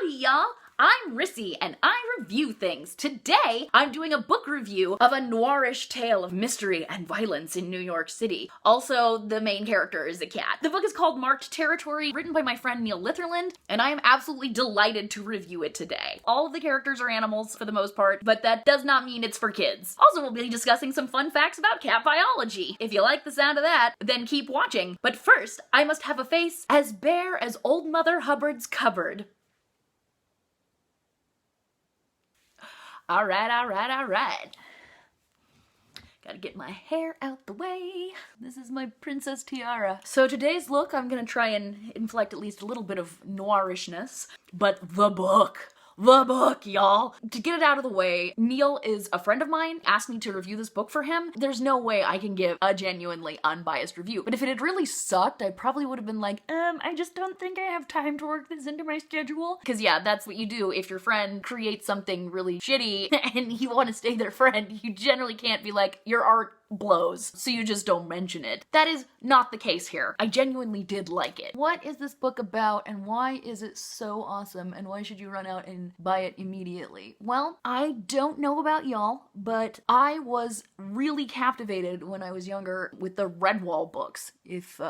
Howdy y'all! I'm Rissy and I review things. Today, I'm doing a book review of a noirish tale of mystery and violence in New York City. Also, the main character is a cat. The book is called Marked Territory, written by my friend Neil Litherland, and I am absolutely delighted to review it today. All of the characters are animals for the most part, but that does not mean it's for kids. Also, we'll be discussing some fun facts about cat biology. If you like the sound of that, then keep watching. But first, I must have a face as bare as Old Mother Hubbard's cupboard. Alright. Gotta get my hair out the way. This is my princess tiara. So today's look, I'm gonna try and inflect at least a little bit of noirishness, but the book, y'all. To get it out of the way, Neil is a friend of mine, asked me to review this book for him. There's no way I can give a genuinely unbiased review. But if it had really sucked, I probably would have been like, I just don't think I have time to work this into my schedule. Because yeah, that's what you do if your friend creates something really shitty and you want to stay their friend. You generally can't be like, your art blows, so you just don't mention it. That is not the case here. I genuinely did like it. What is this book about and why is it so awesome and why should you run out and buy it immediately? Well, I don't know about y'all, but I was really captivated when I was younger with the Redwall books. If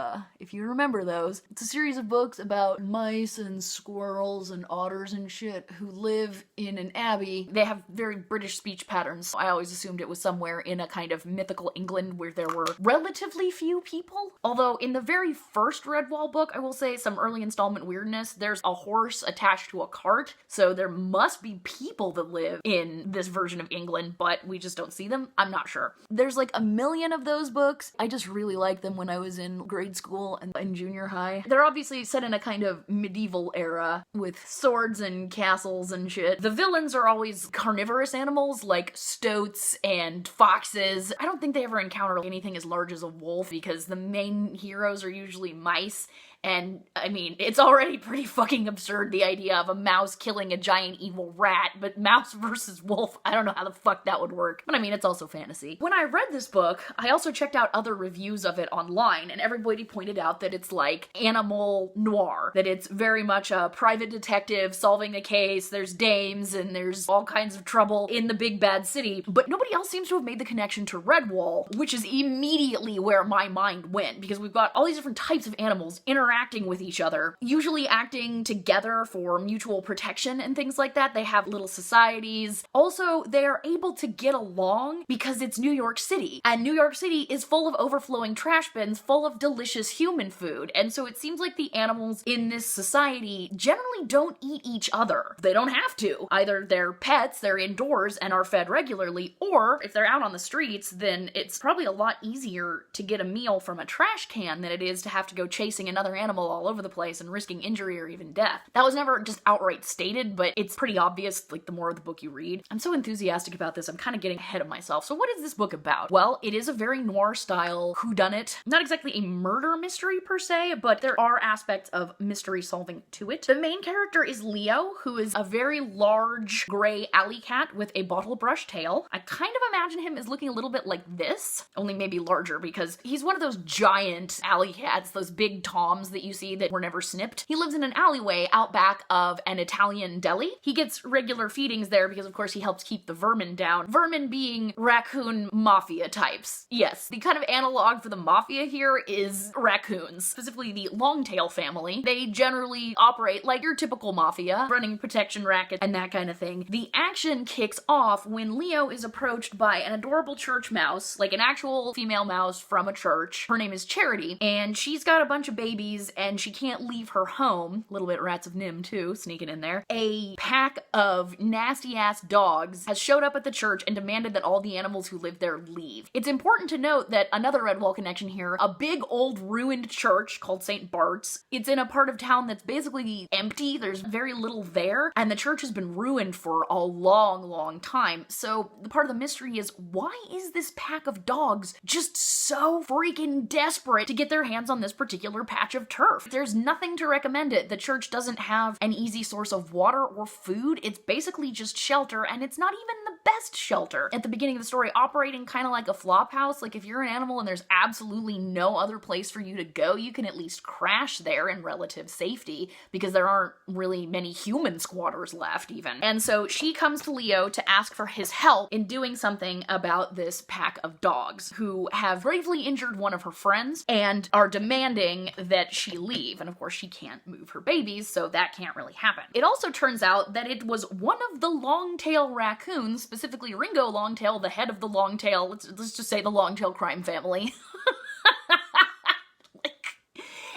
you remember those. It's a series of books about mice and squirrels and otters and shit who live in an abbey. They have very British speech patterns. I always assumed it was somewhere in a kind of mythical England where there were relatively few people. Although in the very first Redwall book, I will say some early installment weirdness, there's a horse attached to a cart, so there must be people that live in this version of England, but we just don't see them. I'm not sure. There's like a million of those books. I just really liked them when I was in grade school and in junior high. They're obviously set in a kind of medieval era with swords and castles and shit. The villains are always carnivorous animals like stoats and foxes. I don't think they ever encounter anything as large as a wolf because the main heroes are usually mice. And, I mean, it's already pretty fucking absurd, the idea of a mouse killing a giant evil rat, but mouse versus wolf, I don't know how the fuck that would work. But I mean, it's also fantasy. When I read this book, I also checked out other reviews of it online, and everybody pointed out that it's like animal noir, that it's very much a private detective solving a case, there's dames, and there's all kinds of trouble in the big bad city. But nobody else seems to have made the connection to Redwall, which is immediately where my mind went, because we've got all these different types of animals interacting with each other, usually acting together for mutual protection and things like that. They have little societies. Also, they are able to get along because it's New York City, and New York City is full of overflowing trash bins full of delicious human food, and so it seems like the animals in this society generally don't eat each other. They don't have to. Either they're pets, they're indoors and are fed regularly, or if they're out on the streets, then it's probably a lot easier to get a meal from a trash can than it is to have to go chasing another animal all over the place and risking injury or even death. That was never just outright stated, but it's pretty obvious, like, the more of the book you read. I'm so enthusiastic about this, I'm kind of getting ahead of myself. So what is this book about? Well, it is a very noir style whodunit. Not exactly a murder mystery per se, but there are aspects of mystery solving to it. The main character is Leo, who is a very large gray alley cat with a bottle brush tail. I kind of imagine him as looking a little bit like this, only maybe larger, because he's one of those giant alley cats, those big toms that you see that were never snipped. He lives in an alleyway out back of an Italian deli. He gets regular feedings there because of course he helps keep the vermin down. Vermin being raccoon mafia types. Yes, the kind of analog for the mafia here is raccoons, specifically the Longtail family. They generally operate like your typical mafia, running protection rackets and that kind of thing. The action kicks off when Leo is approached by an adorable church mouse, like an actual female mouse from a church. Her name is Charity, and she's got a bunch of babies and she can't leave her home. A little bit Rats of Nim too, sneaking in there. A pack of nasty ass dogs has showed up at the church and demanded that all the animals who live there leave. It's important to note that another Redwall connection here, a big old ruined church called St. Bart's. It's in a part of town that's basically empty. There's very little there, and the church has been ruined for a long time. So the part of the mystery is, why is this pack of dogs just so freaking desperate to get their hands on this particular patch of turf? There's nothing to recommend it. The church doesn't have an easy source of water or food. It's basically just shelter, and it's not even the best shelter at the beginning of the story, operating kind of like a flop house. Like if you're an animal and there's absolutely no other place for you to go, you can at least crash there in relative safety because there aren't really many human squatters left even. And so she comes to Leo to ask for his help in doing something about this pack of dogs who have bravely injured one of her friends and are demanding that she leave. And of course she can't move her babies, so that can't really happen. It also turns out that it was one of the long-tail raccoons, specifically Ringo Longtail, the head of the Longtail, let's just say the Longtail crime family.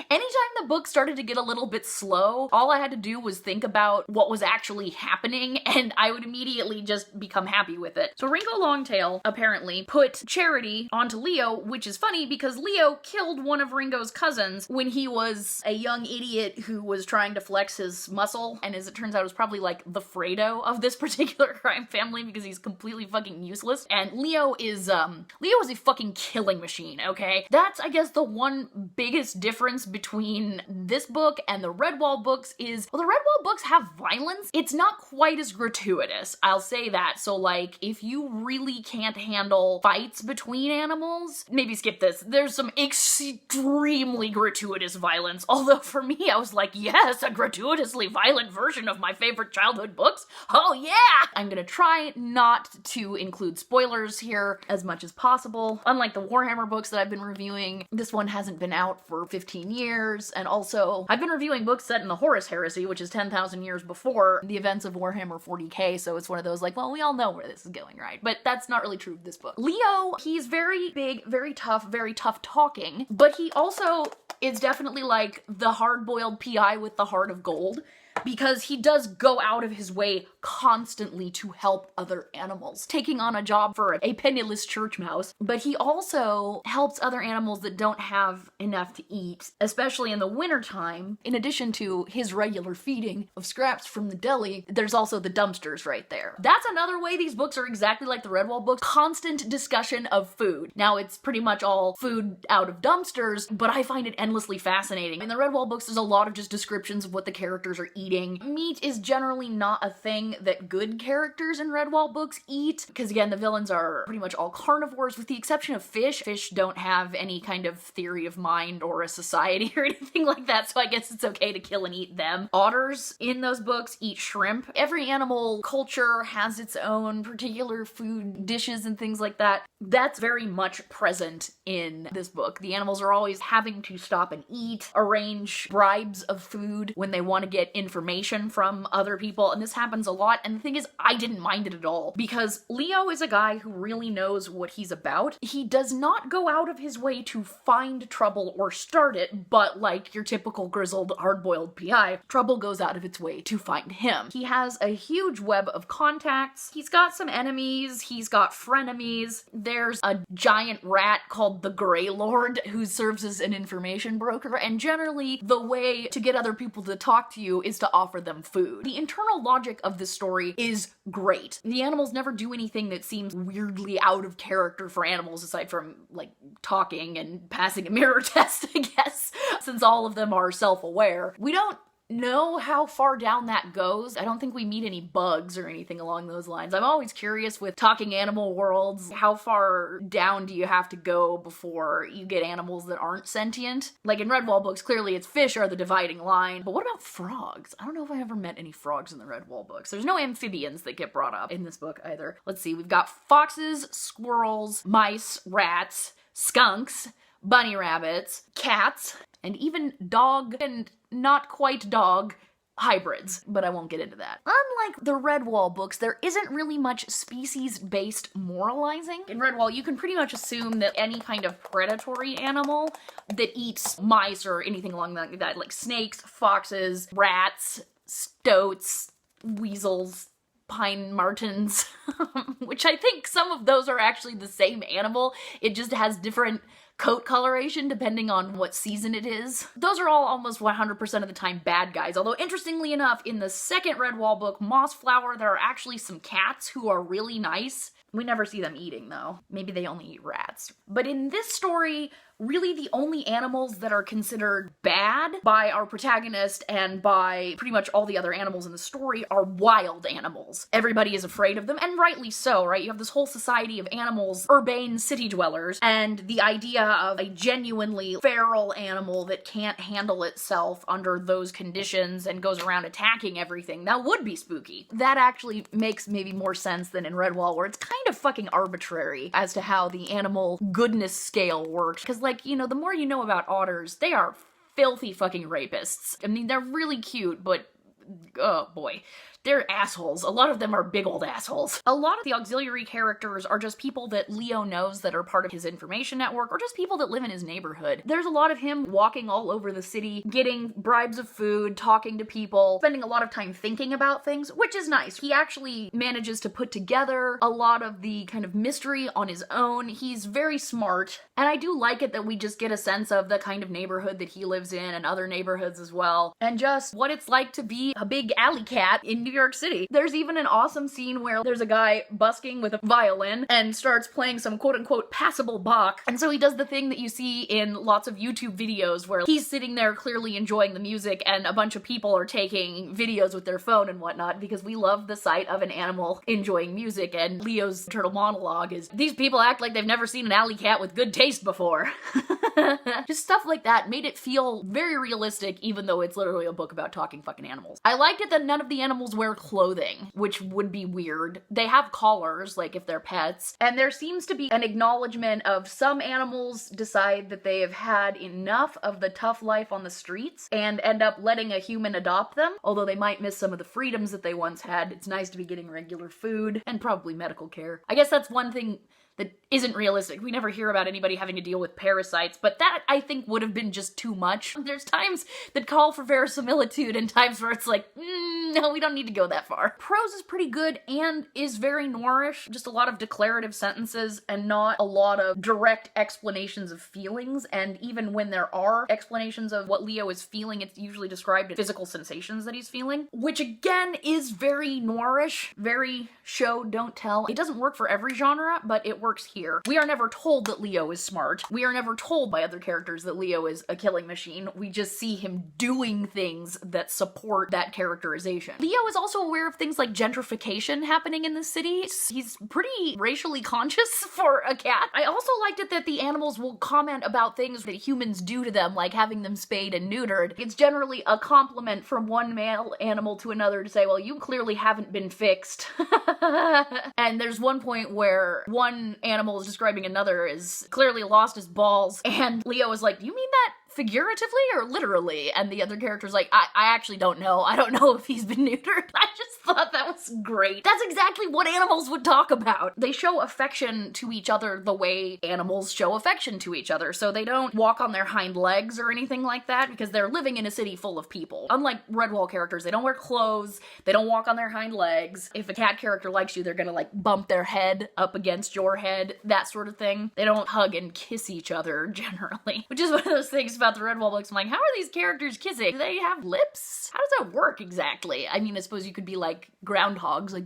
Anytime the book started to get a little bit slow, all I had to do was think about what was actually happening and I would immediately just become happy with it. So Ringo Longtail apparently put Charity onto Leo, which is funny because Leo killed one of Ringo's cousins when he was a young idiot who was trying to flex his muscle, and as it turns out, it was probably like the Fredo of this particular crime family because he's completely fucking useless. And Leo is a fucking killing machine, okay? That's, I guess, the one biggest difference between this book and the Redwall books is, well, the Redwall books have violence. It's not quite as gratuitous, I'll say that. So like, if you really can't handle fights between animals, maybe skip this. There's some extremely gratuitous violence, although for me, I was like, yes, a gratuitously violent version of my favorite childhood books. Oh yeah! I'm gonna try not to include spoilers here as much as possible. Unlike the Warhammer books that I've been reviewing, this one hasn't been out for 15 years, and also I've been reviewing books set in the Horus Heresy, which is 10,000 years before the events of Warhammer 40k, so it's one of those like, well, we all know where this is going, right? But that's not really true of this book. Leo, he's very big, very tough talking, but he also is definitely like the hard-boiled PI with the heart of gold, because he does go out of his way constantly to help other animals, taking on a job for a penniless church mouse. But he also helps other animals that don't have enough to eat, especially in the wintertime. In addition to his regular feeding of scraps from the deli, there's also the dumpsters right there. That's another way these books are exactly like the Redwall books. Constant discussion of food. Now, it's pretty much all food out of dumpsters, but I find it endlessly fascinating. In the Redwall books, there's a lot of just descriptions of what the characters are eating. Meat is generally not a thing that good characters in Redwall books eat, because again, the villains are pretty much all carnivores with the exception of fish. Fish don't have any kind of theory of mind or a society or anything like that, so I guess it's okay to kill and eat them. Otters in those books eat shrimp. Every animal culture has its own particular food dishes and things like that. That's very much present in this book. The animals are always having to stop and eat, arrange bribes of food when they want to get information from other people, and this happens a lot. And the thing is, I didn't mind it at all because Leo is a guy who really knows what he's about. He does not go out of his way to find trouble or start it, but like your typical grizzled, hard-boiled PI, trouble goes out of its way to find him. He has a huge web of contacts. He's got some enemies. He's got frenemies. There's a giant rat called the Grey Lord who serves as an information broker, and generally the way to get other people to talk to you is to offer them food. The internal logic of this story is great. The animals never do anything that seems weirdly out of character for animals aside from like talking and passing a mirror test, I guess, since all of them are self-aware. We don't know how far down that goes. I don't think we meet any bugs or anything along those lines. I'm always curious with talking animal worlds, how far down do you have to go before you get animals that aren't sentient? Like in Redwall books, clearly it's fish are the dividing line, but what about frogs? I don't know if I ever met any frogs in the Redwall books. There's no amphibians that get brought up in this book either. Let's see, we've got foxes, squirrels, mice, rats, skunks, bunny rabbits, cats, and even dog and not quite dog hybrids, but I won't get into that. Unlike the Redwall books, there isn't really much species-based moralizing. In Redwall, you can pretty much assume that any kind of predatory animal that eats mice or anything along that, like snakes, foxes, rats, stoats, weasels, pine martens, which I think some of those are actually the same animal. It just has different coat coloration depending on what season it is. Those are all almost 100% of the time bad guys, although interestingly enough, in the second Redwall book, Mossflower, there are actually some cats who are really nice. We never see them eating though. Maybe they only eat rats. But in this story, really the only animals that are considered bad by our protagonist and by pretty much all the other animals in the story are wild animals. Everybody is afraid of them, and rightly so, right? You have this whole society of animals, urbane city dwellers, and the idea of a genuinely feral animal that can't handle itself under those conditions and goes around attacking everything, that would be spooky. That actually makes maybe more sense than in Redwall, where it's kind of fucking arbitrary as to how the animal goodness scale works. Because, like, you know, the more you know about otters, they are filthy fucking rapists. I mean, they're really cute, but oh boy, they're assholes. A lot of them are big old assholes. A lot of the auxiliary characters are just people that Leo knows that are part of his information network, or just people that live in his neighborhood. There's a lot of him walking all over the city, getting bribes of food, talking to people, spending a lot of time thinking about things, which is nice. He actually manages to put together a lot of the kind of mystery on his own. He's very smart, and I do like it that we just get a sense of the kind of neighborhood that he lives in and other neighborhoods as well, and just what it's like to be a big alley cat in New York City. There's even an awesome scene where there's a guy busking with a violin and starts playing some quote-unquote passable Bach, and so he does the thing that you see in lots of YouTube videos where he's sitting there clearly enjoying the music and a bunch of people are taking videos with their phone and whatnot, because we love the sight of an animal enjoying music. And Leo's turtle monologue is, these people act like they've never seen an alley cat with good taste before. Just stuff like that made it feel very realistic, even though it's literally a book about talking fucking animals. I liked it that none of the animals wear clothing, which would be weird. They have collars, like if they're pets, and there seems to be an acknowledgement of some animals decide that they have had enough of the tough life on the streets and end up letting a human adopt them, although they might miss some of the freedoms that they once had. It's nice to be getting regular food and probably medical care. I guess that's one thing that isn't realistic. We never hear about anybody having to deal with parasites, but that, I think, would have been just too much. There's times that call for verisimilitude and times where it's like, no, we don't need to go that far. Prose is pretty good and is very noirish. Just a lot of declarative sentences and not a lot of direct explanations of feelings, and even when there are explanations of what Leo is feeling, it's usually described as physical sensations that he's feeling, which again is very noirish, very show, don't tell. It doesn't work for every genre, but it works here. We are never told that Leo is smart. We are never told by other characters that Leo is a killing machine. We just see him doing things that support that characterization. Leo is also aware of things like gentrification happening in the city. He's pretty racially conscious for a cat. I also liked it that the animals will comment about things that humans do to them, like having them spayed and neutered. It's generally a compliment from one male animal to another to say, well, you clearly haven't been fixed. And there's one point where one animal is describing another is clearly lost his balls, and Leo is like, do you mean that figuratively or literally? And the other character's like, I actually don't know. I don't know if he's been neutered. I just thought that was great. That's exactly what animals would talk about. They show affection to each other the way animals show affection to each other. So they don't walk on their hind legs or anything like that because they're living in a city full of people. Unlike Redwall characters, they don't wear clothes. They don't walk on their hind legs. If a cat character likes you, they're gonna like bump their head up against your head, that sort of thing. They don't hug and kiss each other generally, which is one of those things about the Redwall books. I'm like, how are these characters kissing? Do they have lips? How does that work exactly? I mean, I suppose you could be like groundhogs, like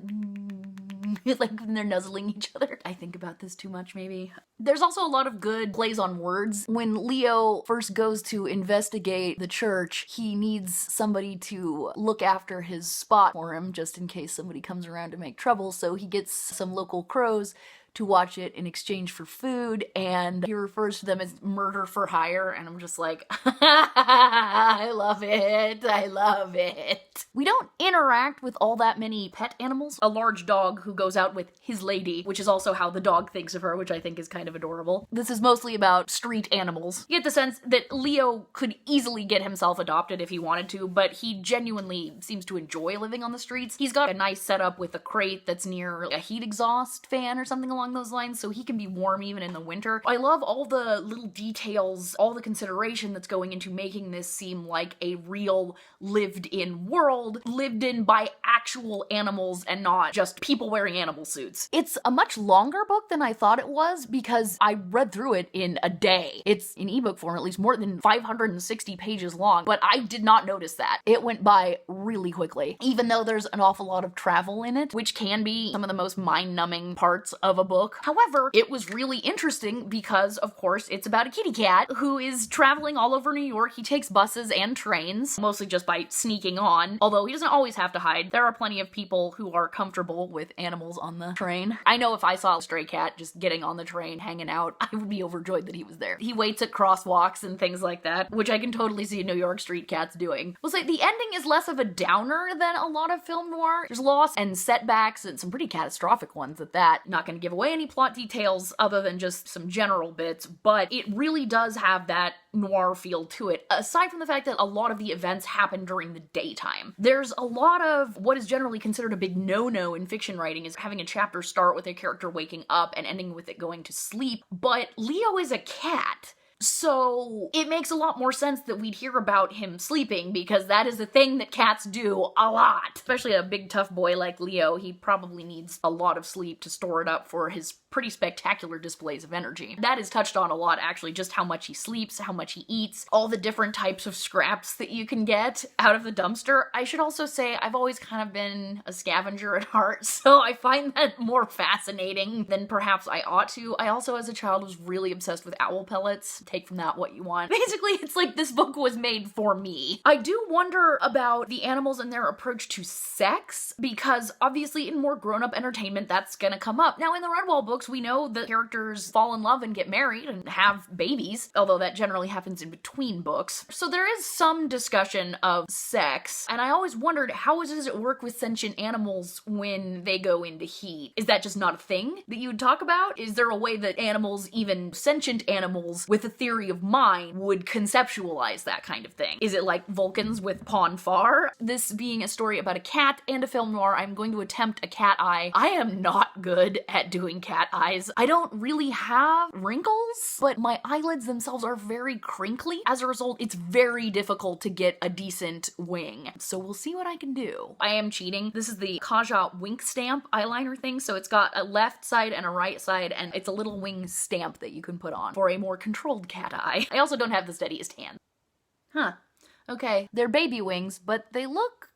like when they're nuzzling each other. I think about this too much, maybe. There's also a lot of good plays on words. When Leo first goes to investigate the church, he needs somebody to look after his spot for him, just in case somebody comes around to make trouble, so he gets some local crows to watch it in exchange for food, and he refers to them as murder for hire, and I'm just like, I love it. I love it. We don't interact with all that many pet animals. A large dog who goes out with his lady, which is also how the dog thinks of her, which I think is kind of adorable. This is mostly about street animals. You get the sense that Leo could easily get himself adopted if he wanted to, but he genuinely seems to enjoy living on the streets. He's got a nice setup with a crate that's near a heat exhaust fan or something along those lines, so he can be warm even in the winter. I love all the little details, all the consideration that's going into making this seem like a real lived-in world, lived in by actual animals and not just people wearing animal suits. It's a much longer book than I thought it was because I read through it in a day. It's in ebook form, at least more than 560 pages long, but I did not notice that. It went by really quickly, even though there's an awful lot of travel in it, which can be some of the most mind-numbing parts of a book. However, it was really interesting because, of course, it's about a kitty cat who is traveling all over New York. He takes buses and trains, mostly just by sneaking on, although he doesn't always have to hide. There are plenty of people who are comfortable with animals on the train. I know if I saw a stray cat just getting on the train, hanging out, I would be overjoyed that he was there. He waits at crosswalks and things like that, which I can totally see New York street cats doing. We'll say the ending is less of a downer than a lot of film noir. There's loss and setbacks and some pretty catastrophic ones at that. Not gonna give away any plot details other than just some general bits, but it really does have that noir feel to it, aside from the fact that a lot of the events happen during the daytime. There's a lot of what is generally considered a big no-no in fiction writing is having a chapter start with a character waking up and ending with it going to sleep, but Leo is a cat. So it makes a lot more sense that we'd hear about him sleeping, because that is a thing that cats do a lot. Especially a big tough boy like Leo, he probably needs a lot of sleep to store it up for his pretty spectacular displays of energy. That is touched on a lot, actually, just how much he sleeps, how much he eats, all the different types of scraps that you can get out of the dumpster. I should also say I've always kind of been a scavenger at heart, so I find that more fascinating than perhaps I ought to. I also, as a child, was really obsessed with owl pellets. Take from that what you want. Basically, it's like this book was made for me. I do wonder about the animals and their approach to sex, because obviously in more grown-up entertainment, that's gonna come up. Now, in the Redwall books, we know that characters fall in love and get married and have babies, although that generally happens in between books. So there is some discussion of sex, and I always wondered, how does it work with sentient animals when they go into heat? Is that just not a thing that you would talk about? Is there a way that animals, even sentient animals with a theory of mind, would conceptualize that kind of thing? Is it like Vulcans with Pon farr? This being a story about a cat and a film noir, I'm going to attempt a cat eye. I am not good at doing cat eyes. I don't really have wrinkles, but my eyelids themselves are very crinkly. As a result, it's very difficult to get a decent wing. So we'll see what I can do. I am cheating. This is the Kaja Wink Stamp eyeliner thing, so it's got a left side and a right side, and it's a little wing stamp that you can put on for a more controlled cat eye. I also don't have the steadiest hand. Huh. Okay, they're baby wings, but they look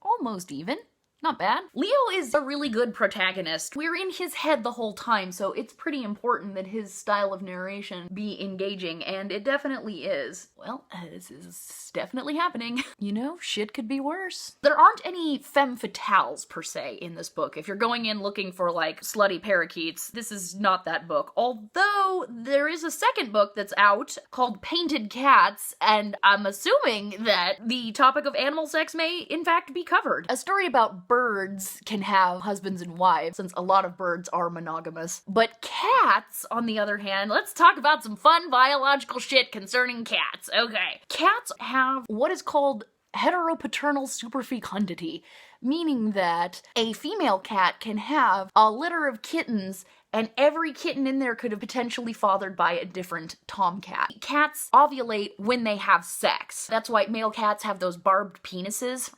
almost even. Not bad. Leo is a really good protagonist. We're in his head the whole time, so it's pretty important that his style of narration be engaging, and it definitely is. Well, this is definitely happening. You know, shit could be worse. There aren't any femme fatales, per se, in this book. If you're going in looking for, like, slutty parakeets, this is not that book. Although, there is a second book that's out called Painted Cats, and I'm assuming that the topic of animal sex may, in fact, be covered. A story about birds can have husbands and wives, since a lot of birds are monogamous. But cats, on the other hand, let's talk about some fun biological shit concerning cats. Okay. Cats have what is called heteropaternal superfecundity, meaning that a female cat can have a litter of kittens, and every kitten in there could have potentially fathered by a different tomcat. Cats ovulate when they have sex. That's why male cats have those barbed penises.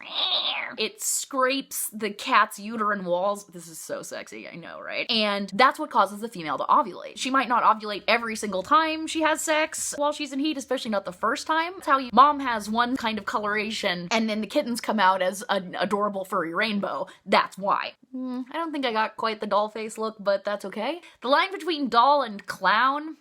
It scrapes the cat's uterine walls. This is so sexy, I know, right? And that's what causes the female to ovulate. She might not ovulate every single time she has sex while she's in heat, especially not the first time. That's how mom has one kind of coloration, and then the kittens come out as an adorable furry rainbow. That's why. I don't think I got quite the doll face look, but that's okay. The line between doll and clown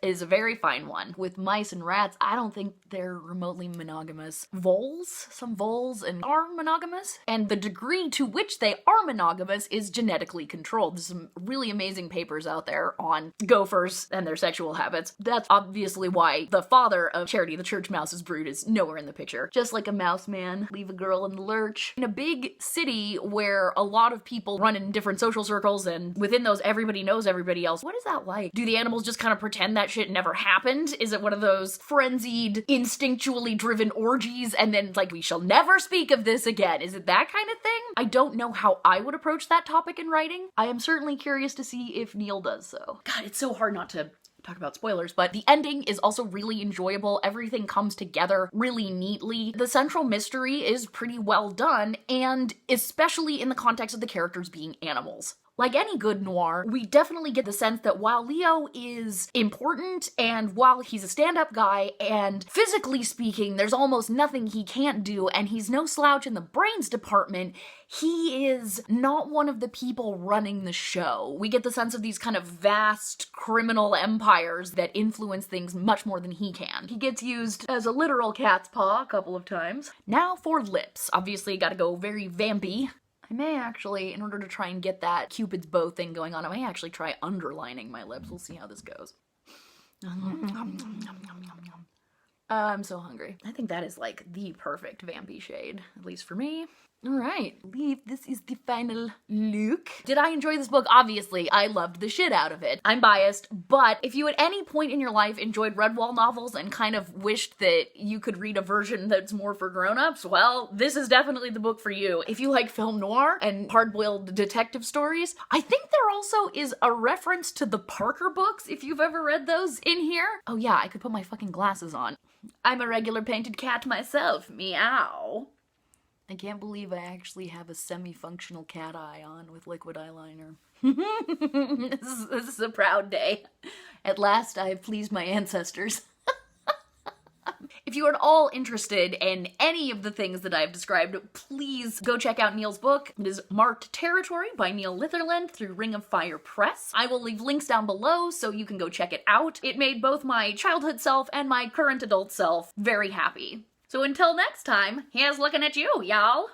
is a very fine one. With mice and rats, I don't think they're remotely monogamous. Voles? Some voles are monogamous, and the degree to which they are monogamous is genetically controlled. There's some really amazing papers out there on gophers and their sexual habits. That's obviously why the father of Charity the Church Mouse's brood is nowhere in the picture. Just like a mouse man, leave a girl in the lurch. In a big city where a lot of people run in different social circles, and within those everybody knows everybody else, what is that like? Do the animals just kind of pretend that shit never happened? Is it one of those frenzied, instinctually driven orgies, and then like, we shall never speak of this again? Is it that kind of thing? I don't know how I would approach that topic in writing. I am certainly curious to see if Neil does so. God, it's so hard not to talk about spoilers, but the ending is also really enjoyable. Everything comes together really neatly. The central mystery is pretty well done, and especially in the context of the characters being animals. Like any good noir, we definitely get the sense that while Leo is important and while he's a stand-up guy and physically speaking, there's almost nothing he can't do and he's no slouch in the brains department, he is not one of the people running the show. We get the sense of these kind of vast criminal empires that influence things much more than he can. He gets used as a literal cat's paw a couple of times. Now for lips. Obviously gotta go very vampy. I may actually, in order to try and get that Cupid's bow thing going on, I may actually try underlining my lips. We'll see how this goes. I'm so hungry. I think that is like the perfect vampy shade, at least for me. All right, I believe this is the final look. Did I enjoy this book? Obviously, I loved the shit out of it. I'm biased, but if you at any point in your life enjoyed Redwall novels and kind of wished that you could read a version that's more for grown-ups, well, this is definitely the book for you. If you like film noir and hard-boiled detective stories, I think there also is a reference to the Parker books, if you've ever read those, in here. Oh yeah, I could put my fucking glasses on. I'm a regular painted cat myself, meow. I can't believe I actually have a semi-functional cat eye on with liquid eyeliner. This is a proud day. At last I have pleased my ancestors. If you are at all interested in any of the things that I've described, please go check out Neil's book. It is Marked Territory by Neil Litherland through Ring of Fire Press. I will leave links down below so you can go check it out. It made both my childhood self and my current adult self very happy. So until next time, here's looking at you, y'all.